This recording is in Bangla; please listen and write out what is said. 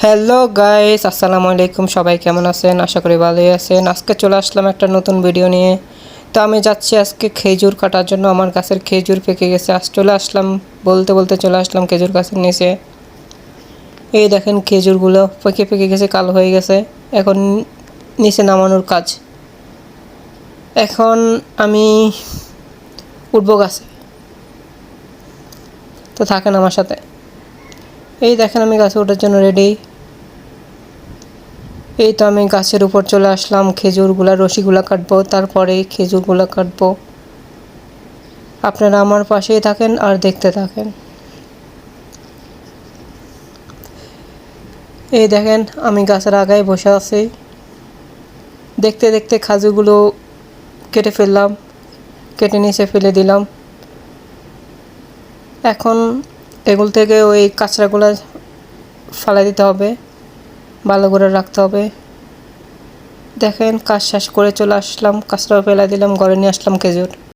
হ্যালো গাইস, আসসালামু আলাইকুম। সবাই কেমন আছেন? আশা করি ভালোই আছেন। আজকে চলে আসলাম একটা নতুন ভিডিও নিয়ে। তো আমি যাচ্ছি আজকে খেজুর কাটার জন্য। আমার গাছের খেজুর পেকে গেছে। চলে আসলাম, বলতে বলতে চলে আসলাম খেজুর গাছের নিচে। এই দেখেন খেজুরগুলো পেকে পেকে গেছে, কালো হয়ে গেছে। এখন নিচে নামানোর কাজ। এখন আমি উঠবো গাছে, তো থাকেন আমার সাথে। এই দেখেন আমি গাছে ওঠার জন্য রেডি। এই তো আমি গাছের উপর চলে আসলাম। খেজুরগুলা রশিগুলা কাটবো, তারপরে খেজুরগুলা কাটবো। আপনারা আমার পাশেই থাকেন আর দেখতে থাকেন। এই দেখেন আমি গাছের আগায় বসে আছি। দেখতে দেখতে খাজুরগুলো কেটে ফেললাম, কেটে নিচে ফেলে দিলাম। এখন এগুলো থেকে ওই কাঁচড়াগুলো ফালাই দিতে হবে, ভালো করে রাখতে হবে। দেখেন কাজ শেষ করে চলে আসলাম, কাঁচড়াও ফেলে দিলাম, ঘরে নিয়ে আসলাম খেজুর।